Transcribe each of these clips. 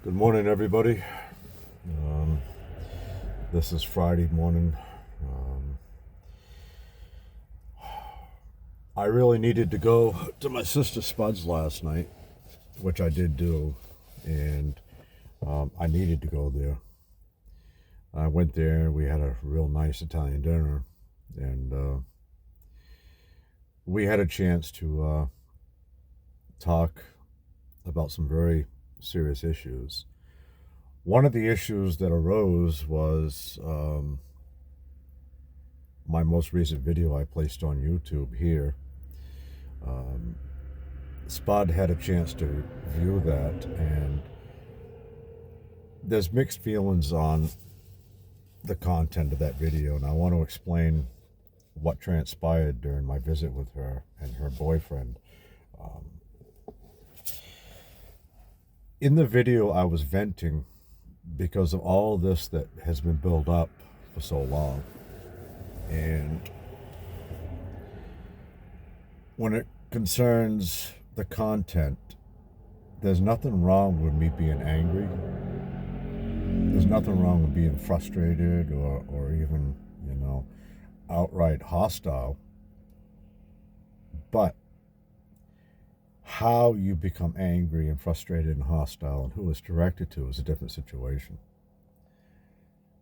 Good morning, everybody. This is Friday morning. I really needed to go to my sister Spud's last night, which I did do, and I needed to go there. I went there, we had a real nice Italian dinner, and we had a chance to talk about some very serious issues. One of the issues that arose was my most recent video I placed on YouTube here. Spud had a chance to view that, and there's mixed feelings on the content of that video, and I want to explain what transpired during my visit with her and her boyfriend. In the video, I was venting because of all this that has been built up for so long. And when it concerns the content, there's nothing wrong with me being angry. There's nothing wrong with being frustrated or even, outright hostile. But how you become angry and frustrated and hostile and who it's directed to is a different situation.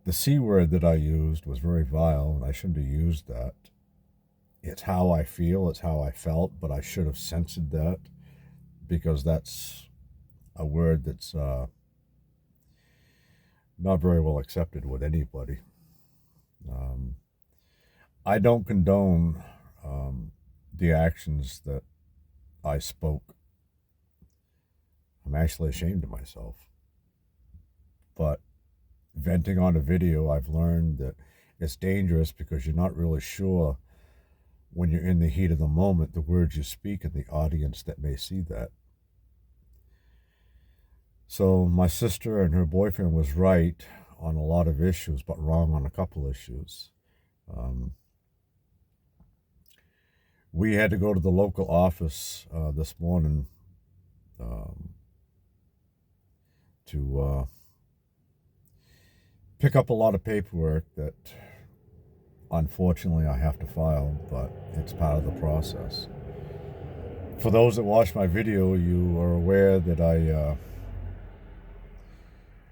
The C word that I used was very vile, and I shouldn't have used that. It's how I feel, it's how I felt, but I should have censored that because that's a word that's not very well accepted with anybody. I don't condone the actions that I spoke. I'm actually ashamed of myself. But venting on a video, I've learned that it's dangerous because you're not really sure when you're in the heat of the moment the words you speak and the audience that may see that. So my sister and her boyfriend was right on a lot of issues, but wrong on a couple issues. We had to go to the local office this morning to pick up a lot of paperwork that unfortunately I have to file, but it's part of the process. For those that watched my video, you are aware that I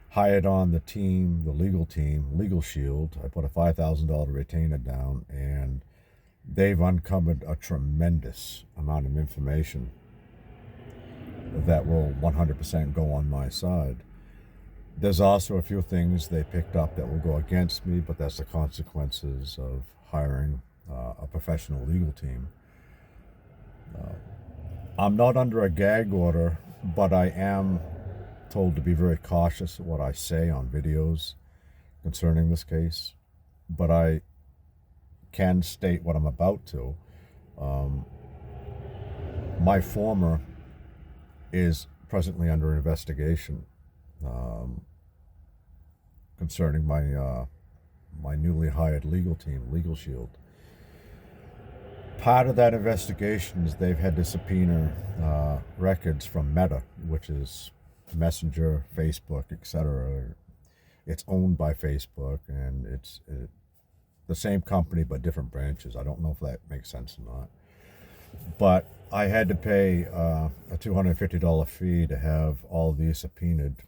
hired on the team, the legal team, Legal Shield. I put a $5,000 retainer down, and they've uncovered a tremendous amount of information that will 100% go on my side. There's also a few things they picked up that will go against me, but that's the consequences of hiring a professional legal team. I'm not under a gag order, but I am told to be very cautious of what I say on videos concerning this case. But I can state what I'm about to. My former is presently under investigation concerning my newly hired legal team, Legal Shield. Part of that investigation is they've had to subpoena records from Meta, which is Messenger, Facebook, etc. It's owned by Facebook, and it's the same company but different branches. I don't know if that makes sense or not. But I had to pay a $250 fee to have all these subpoenaed.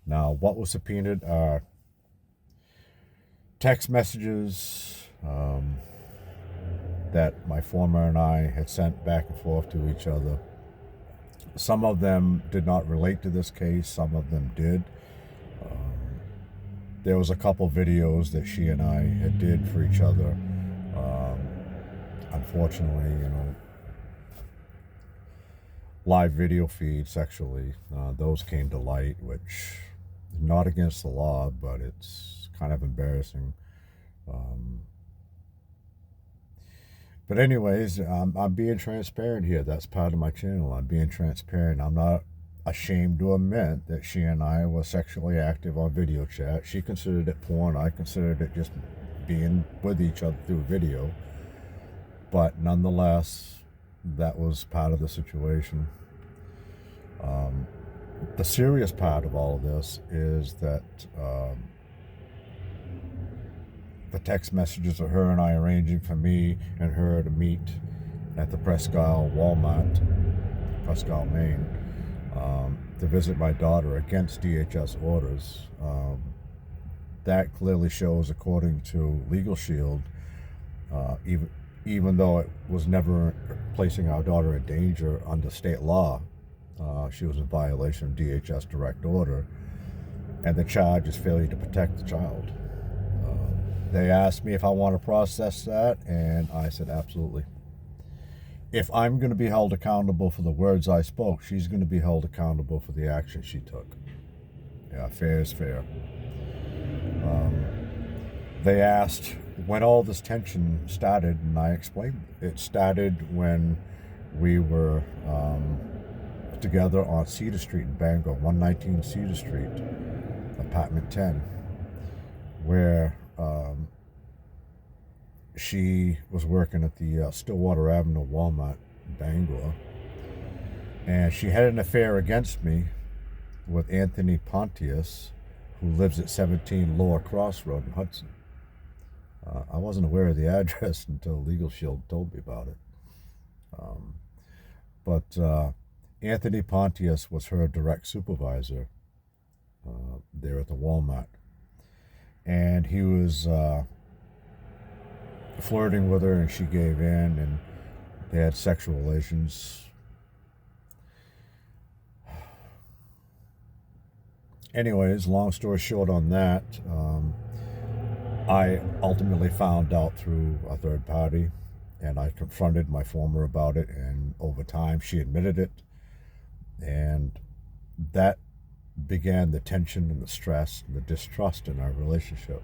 Now, what was subpoenaed are text messages that my former and I had sent back and forth to each other. Some of them did not relate to this case, some of them did. There was a couple videos that she and I had did for each other. Unfortunately, live video feed sexually, those came to light, which is not against the law, but it's kind of embarrassing. But anyways, I'm being transparent here. That's part of my channel. I'm being transparent. I'm not ashamed to admit that she and I were sexually active on video chat. She considered it porn. I considered it just being with each other through video. But nonetheless, that was part of the situation. The serious part of all of this is that the text messages of her and I arranging for me and her to meet at the Presque Isle Walmart, Presque Isle, Maine, to visit my daughter against DHS orders. That clearly shows, according to Legal Shield, even though it was never placing our daughter in danger under state law, she was in violation of DHS direct order, and the charge is failure to protect the child. They asked me if I want to process that, and I said absolutely. If I'm going to be held accountable for the words I spoke, she's going to be held accountable for the action she took. Yeah, fair is fair. They asked when all this tension started, and I explained it started when we were together on Cedar Street in Bangor, 119 Cedar Street, apartment 10, where she was working at the Stillwater Avenue Walmart in Bangor, and she had an affair against me with Anthony Pontius, who lives at 17 Lower Cross Road in Hudson. I wasn't aware of the address until Legal Shield told me about it. But Anthony Pontius was her direct supervisor there at the Walmart. And he was flirting with her, and she gave in, and they had sexual relations. Anyways, long story short on that, I ultimately found out through a third party, and I confronted my former about it, and over time she admitted it, and that began the tension and the stress and the distrust in our relationship.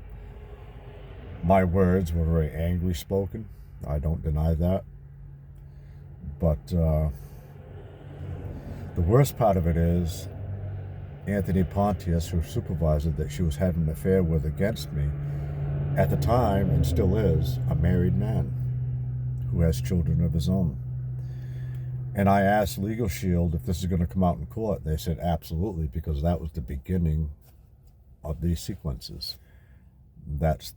My words were very angry spoken. I don't deny that. But the worst part of it is Anthony Pontius, her supervisor that she was having an affair with against me, at the time, and still is, a married man who has children of his own. And I asked Legal Shield if this is going to come out in court. They said absolutely, because that was the beginning of these sequences. That's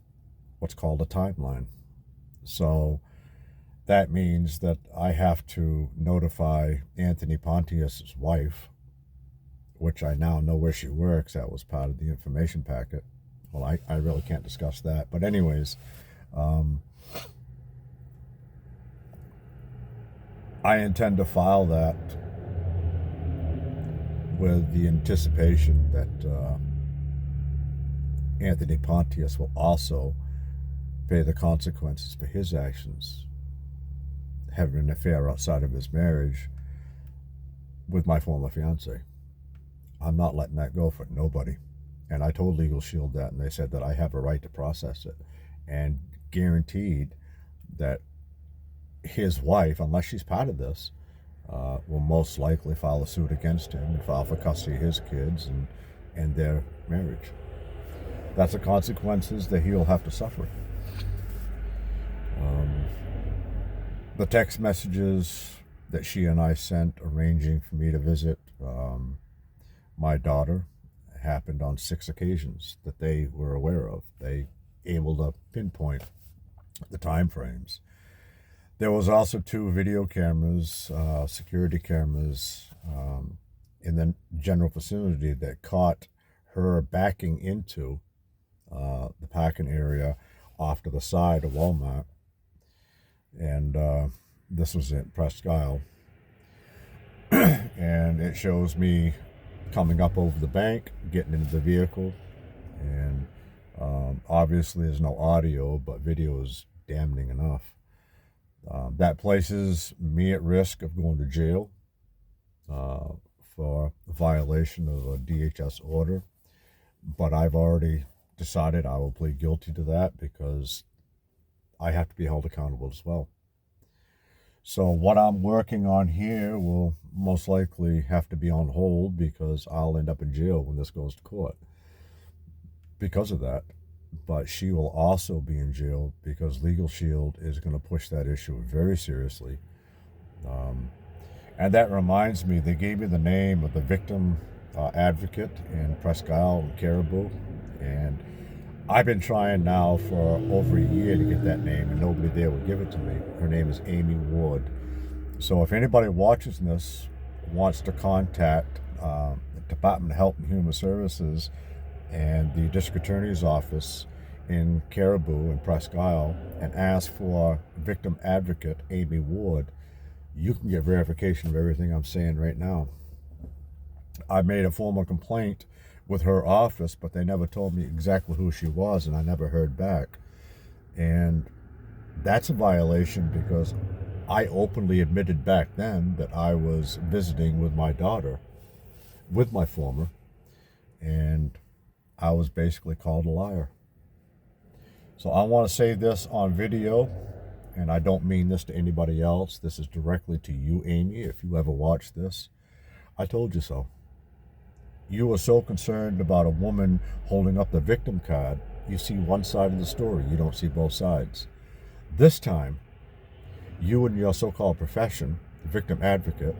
what's called a timeline. So that means that I have to notify Anthony Pontius' wife, which I now know where she works. That was part of the information packet. Well, I really can't discuss that. But anyways, I intend to file that with the anticipation that Anthony Pontius will also pay the consequences for his actions, having an affair outside of his marriage with my former fiance. I'm not letting that go for nobody. And I told Legal Shield that, and they said that I have a right to process it, and guaranteed that his wife, unless she's part of this, will most likely file a suit against him and file for custody of his kids and their marriage. That's the consequences that he'll have to suffer. The text messages that she and I sent arranging for me to visit my daughter happened on 6 occasions that they were aware of. They able to pinpoint the time frames. There was also 2 video cameras, security cameras, in the general vicinity that caught her backing into the parking area off to the side of Walmart. And this was at Presque Isle. And it shows me coming up over the bank, getting into the vehicle. And obviously there's no audio, but video is damning enough. That places me at risk of going to jail for violation of a DHS order. But I've already decided I will plead guilty to that because I have to be held accountable as well. So what I'm working on here will most likely have to be on hold because I'll end up in jail when this goes to court because of that. But she will also be in jail because Legal Shield is going to push that issue very seriously. And that reminds me, they gave me the name of the victim advocate in Presque Isle and Caribou, and I've been trying now for over a year to get that name, and nobody there would give it to me. Her name is Amy Ward. So if anybody watching this wants to contact the Department of Health and Human Services and the District Attorney's Office in Caribou and Presque Isle and ask for victim advocate Amy Ward, you can get verification of everything I'm saying right now. I made a formal complaint with her office, but they never told me exactly who she was, and I never heard back. And that's a violation because I openly admitted back then that I was visiting with my daughter, with my former, and I was basically called a liar. So I want to say this on video, and I don't mean this to anybody else. This is directly to you, Amy, if you ever watch this. I told you so. You were so concerned about a woman holding up the victim card, you see one side of the story, you don't see both sides. This time, you and your so-called profession, the victim advocate,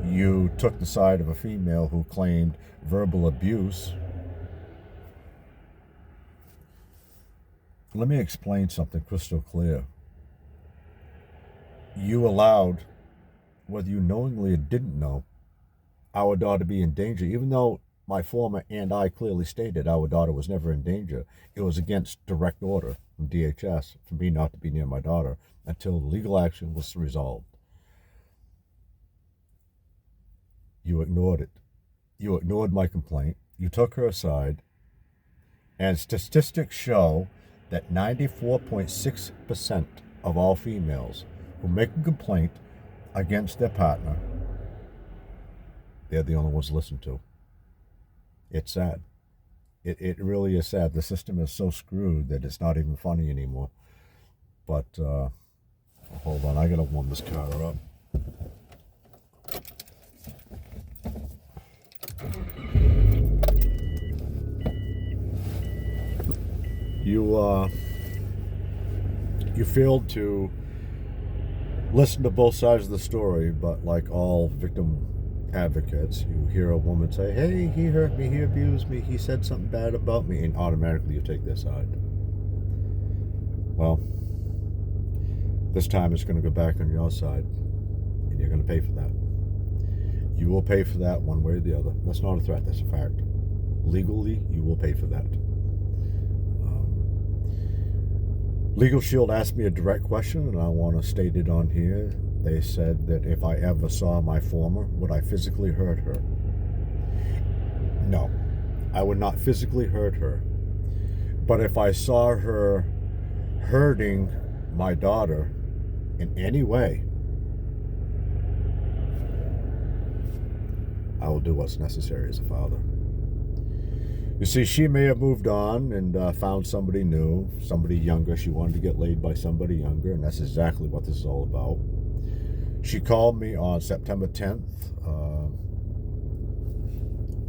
you took the side of a female who claimed verbal abuse. Let me explain something crystal clear. You allowed, whether you knowingly or didn't know, our daughter to be in danger, even though my former and I clearly stated our daughter was never in danger. It was against direct order from DHS for me not to be near my daughter until legal action was resolved. You ignored it. You ignored my complaint. You took her aside. And statistics show that 94.6% of all females who make a complaint against their partner, they're the only ones listened to. It's sad. It really is sad. The system is so screwed that it's not even funny anymore. But hold on, I gotta warm this car up. You failed to listen to both sides of the story, but like all victim advocates, you hear a woman say, hey, he hurt me, he abused me, he said something bad about me, and automatically you take their side. Well, this time it's going to go back on your side, and you're going to pay for that. You will pay for that one way or the other. That's not a threat, that's a fact. Legally, you will pay for that. Legal Shield asked me a direct question, and I want to state it on here. They said that if I ever saw my former, would I physically hurt her? No, I would not physically hurt her. But if I saw her hurting my daughter in any way, I will do what's necessary as a father. You see, she may have moved on and found somebody new, somebody younger. She wanted to get laid by somebody younger, and that's exactly what this is all about. She called me on September 10th,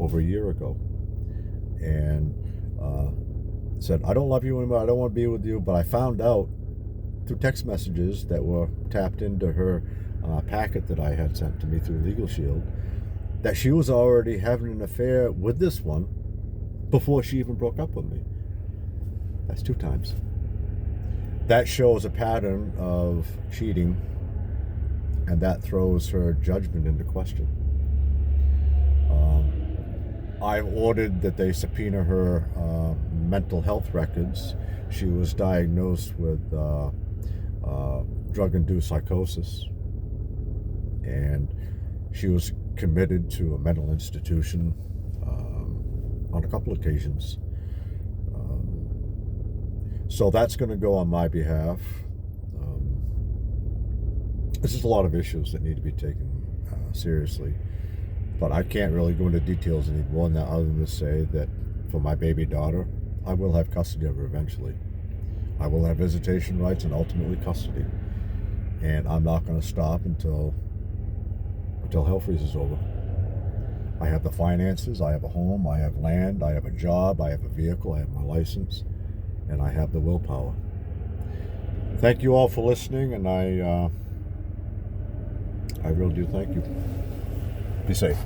over a year ago, and said, I don't love you anymore, I don't want to be with you, but I found out through text messages that were tapped into her packet that I had sent to me through Legal Shield, that she was already having an affair with this one before she even broke up with me. That's 2 times. That shows a pattern of cheating, and that throws her judgment into question. I've ordered that they subpoena her mental health records. She was diagnosed with drug-induced psychosis, and she was committed to a mental institution on a couple occasions. So that's going to go on my behalf. There's just a lot of issues that need to be taken seriously. But I can't really go into details anymore than that, other than to say that for my baby daughter, I will have custody of her eventually. I will have visitation rights and ultimately custody. And I'm not going to stop until hell freezes over. I have the finances, I have a home, I have land, I have a job, I have a vehicle, I have my license, and I have the willpower. Thank you all for listening, and I really do thank you. Be safe.